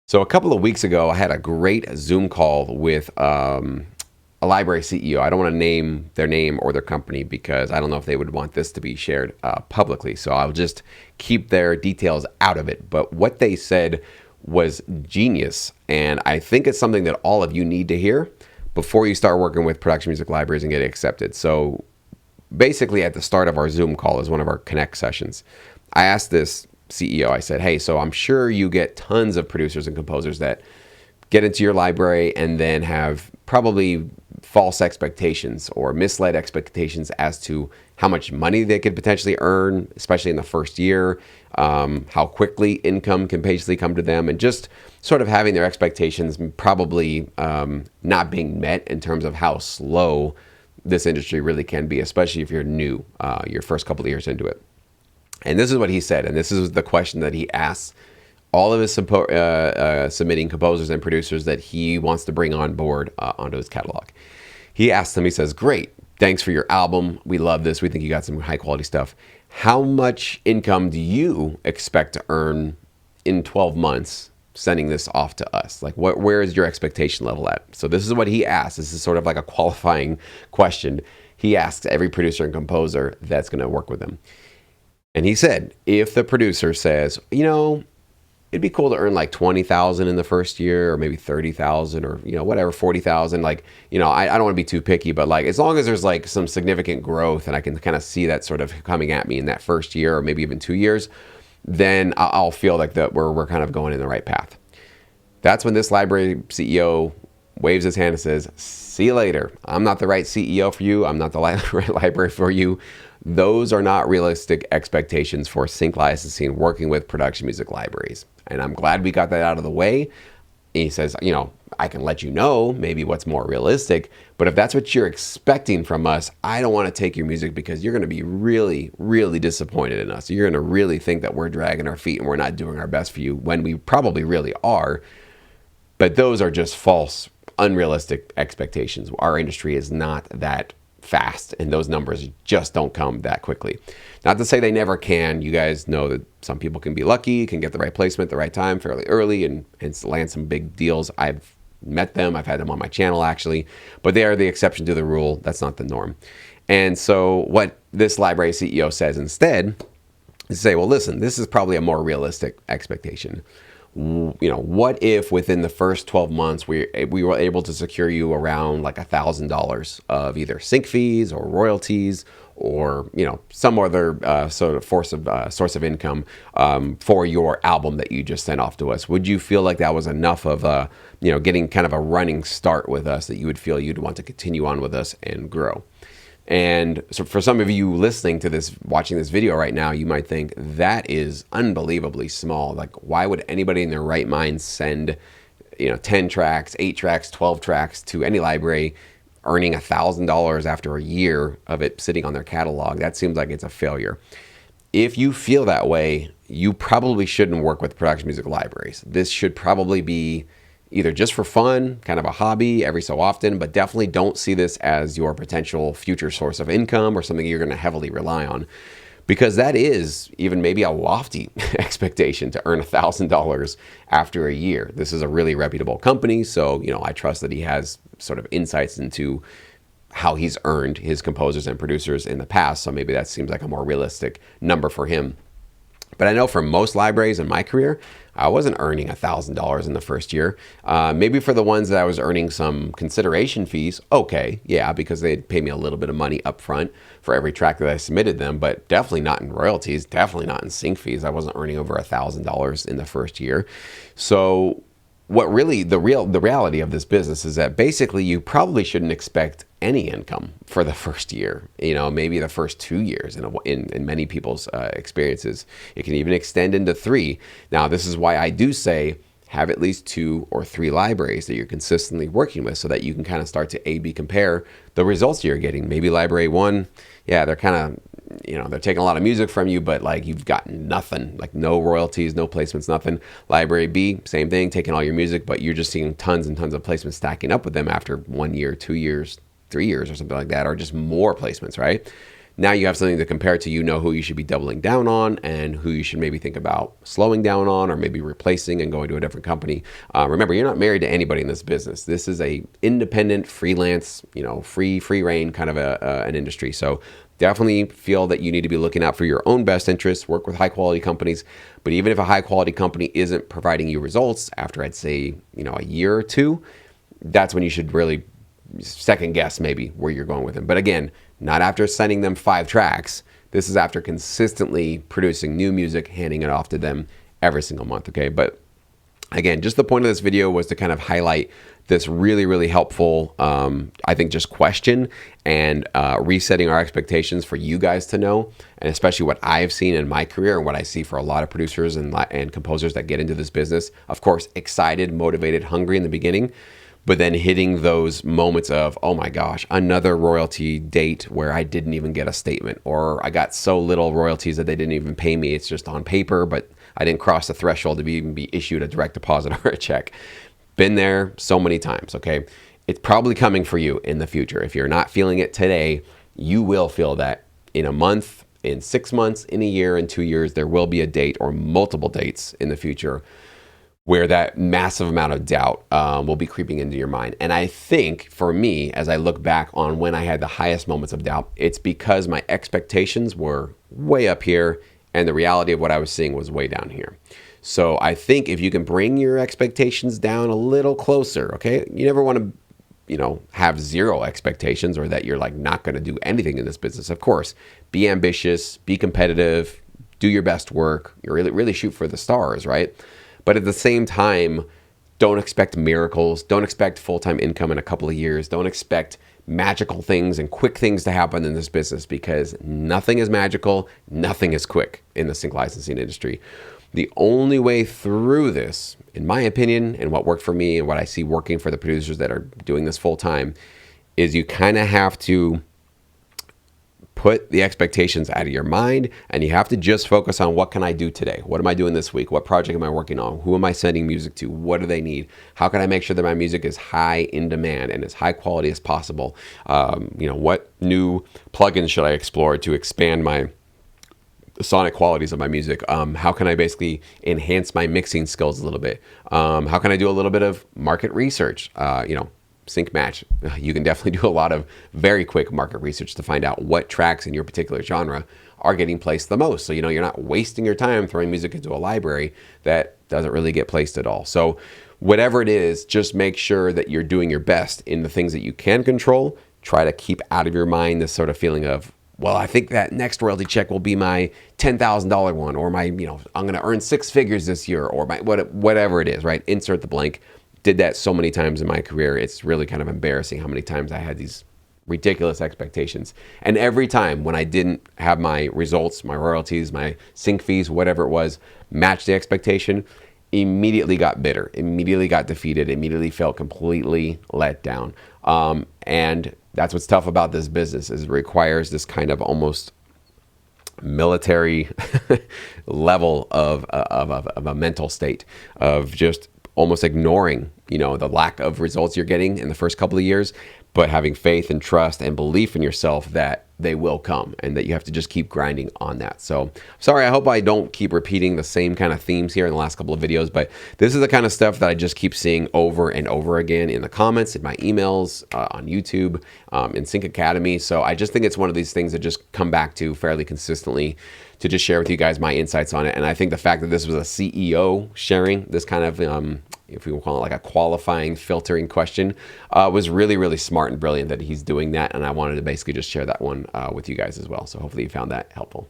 So a couple of weeks ago, I had a great Zoom call with a library CEO. I don't want to name their name or their company because I don't know if they would want this to be shared publicly. So I'll just keep their details out of it. But what they said was genius. And I think it's something that all of you need to hear before you start working with production music libraries and get accepted. So basically, at the start of our Zoom call is one of our Connect sessions. I asked this CEO, I said, hey, so I'm sure you get tons of producers and composers that get into your library and then have probably false expectations or misled expectations as to how much money they could potentially earn, especially in the first year, how quickly income can basically come to them, and just sort of having their expectations probably not being met in terms of how slow this industry really can be, especially if you're new, your first couple of years into it. And this is what he said, and this is the question that he asks all of his submitting composers and producers that he wants to bring on board onto his catalog. He asks them, he says, great, thanks for your album. We love this. We think you got some high quality stuff. How much income do you expect to earn in 12 months sending this off to us? Like, where is your expectation level at? So this is what he asks. This is sort of like a qualifying question he asks every producer and composer that's going to work with him. And he said, if the producer says, it'd be cool to earn like 20,000 in the first year, or maybe 30,000, or whatever, 40,000. Like, I don't want to be too picky, but like as long as there's like some significant growth and I can kind of see that sort of coming at me in that first year, or maybe even 2 years, then I'll feel like that we're kind of going in the right path. That's when this library CEO waves his hand and says, see you later. I'm not the right CEO for you. I'm not the right library for you. Those are not realistic expectations for sync licensing working with production music libraries. And I'm glad we got that out of the way. And he says, I can let you know maybe what's more realistic, but if that's what you're expecting from us, I don't want to take your music because you're going to be really, really disappointed in us. You're going to really think that we're dragging our feet and we're not doing our best for you when we probably really are. But those are just false, unrealistic expectations. Our industry is not that fast, and those numbers just don't come that quickly. Not to say they never can. You guys know that some people can be lucky, can get the right placement at the right time fairly early and land some big deals. I've met them. I've had them on my channel actually, but they are the exception to the rule. That's not the norm. And so what this library CEO says instead is to say, well, listen, this is probably a more realistic expectation. What if within the first 12 months we were able to secure you around like $1,000 of either sync fees or royalties or some other sort of source of income for your album that you just sent off to us? Would you feel like that was enough of getting kind of a running start with us that you would feel you'd want to continue on with us and grow? And so for some of you listening to this, watching this video right now, you might think that is unbelievably small. Like, why would anybody in their right mind send, 10 tracks, 8 tracks, 12 tracks to any library, earning $1,000 after a year of it sitting on their catalog? That seems like it's a failure. If you feel that way, you probably shouldn't work with production music libraries. This should probably be either just for fun, kind of a hobby every so often, but definitely don't see this as your potential future source of income or something you're going to heavily rely on, because that is even maybe a lofty expectation to earn $1,000 after a year. This is a really reputable company, so I trust that he has sort of insights into how he's earned his composers and producers in the past, so maybe that seems like a more realistic number for him. But I know for most libraries in my career, I wasn't earning $1,000 in the first year. Maybe for the ones that I was earning some consideration fees, okay, yeah, because they'd pay me a little bit of money up front for every track that I submitted them, but definitely not in royalties, definitely not in sync fees. I wasn't earning over $1,000 in the first year. So what really the reality of this business is that basically you probably shouldn't expect any income for the first year, maybe the first 2 years in many people's experiences. It can even extend into 3. Now, this is why I do say have at least 2 or 3 libraries that you're consistently working with so that you can kind of start to A/B compare the results you're getting. Maybe library 1, yeah, they're kind of, they're taking a lot of music from you, but like you've gotten nothing, like no royalties, no placements, nothing. Library B, same thing, taking all your music, but you're just seeing tons and tons of placements stacking up with them after 1 year, 2 years, 3 years or something like that, or just more placements, right? Now you have something to compare to. You know who you should be doubling down on and who you should maybe think about slowing down on or maybe replacing and going to a different company. Remember, you're not married to anybody in this business. This is a independent, freelance, free reign kind of an industry. So definitely feel that you need to be looking out for your own best interests, work with high quality companies. But even if a high quality company isn't providing you results after, I'd say, a year or two, that's when you should really second guess maybe where you're going with them. But again, not after sending them 5 tracks. This is after consistently producing new music, handing it off to them every single month, okay? But again, just the point of this video was to kind of highlight this really, really helpful, I think, just question and resetting our expectations for you guys to know, and especially what I've seen in my career and what I see for a lot of producers and composers that get into this business. Of course, excited, motivated, hungry in the beginning, but then hitting those moments of, oh my gosh, another royalty date where I didn't even get a statement, or I got so little royalties that they didn't even pay me. It's just on paper, but I didn't cross the threshold to even be issued a direct deposit or a check. Been there so many times, okay? It's probably coming for you in the future. If you're not feeling it today, you will feel that in a month, in 6 months, in a year, in 2 years. There will be a date or multiple dates in the future where that massive amount of doubt will be creeping into your mind. And I think for me, as I look back on when I had the highest moments of doubt, it's because my expectations were way up here and the reality of what I was seeing was way down here. So I think if you can bring your expectations down a little closer, okay? You never want to, have zero expectations or that you're like not going to do anything in this business. Of course, be ambitious, be competitive, do your best work. You really shoot for the stars, right? But at the same time, don't expect miracles. Don't expect full-time income in a couple of years. Don't expect magical things and quick things to happen in this business, because nothing is magical, nothing is quick in the sync licensing industry. The only way through this, in my opinion, and what worked for me and what I see working for the producers that are doing this full time, is you kind of have to put the expectations out of your mind, and you have to just focus on, what can I do today? What am I doing this week? What project am I working on? Who am I sending music to? What do they need? How can I make sure that my music is high in demand and as high quality as possible? What new plugins should I explore to expand my sonic qualities of my music? How can I basically enhance my mixing skills a little bit? How can I do a little bit of market research? Sync Match, you can definitely do a lot of very quick market research to find out what tracks in your particular genre are getting placed the most. So, you're not wasting your time throwing music into a library that doesn't really get placed at all. So whatever it is, just make sure that you're doing your best in the things that you can control. Try to keep out of your mind this sort of feeling of, well, I think that next royalty check will be my $10,000 one, or my, I'm going to earn 6 figures this year, or my whatever it is, right? Insert the blank. Did that so many times in my career. It's really kind of embarrassing how many times I had these ridiculous expectations. And every time when I didn't have my results, my royalties, my sync fees, whatever it was, match the expectation, immediately got bitter, immediately got defeated, immediately felt completely let down. And that's what's tough about this business, is it requires this kind of almost military level of a mental state of just almost ignoring, the lack of results you're getting in the first couple of years, but having faith and trust and belief in yourself that they will come and that you have to just keep grinding on that. So sorry, I hope I don't keep repeating the same kind of themes here in the last couple of videos, but this is the kind of stuff that I just keep seeing over and over again in the comments, in my emails, on YouTube, in Sync Academy. So I just think it's one of these things that just come back to fairly consistently to just share with you guys my insights on it. And I think the fact that this was a CEO sharing this kind of, if we will call it like a qualifying filtering question, was really, really smart and brilliant that he's doing that. And I wanted to basically just share that one with you guys as well. So hopefully you found that helpful.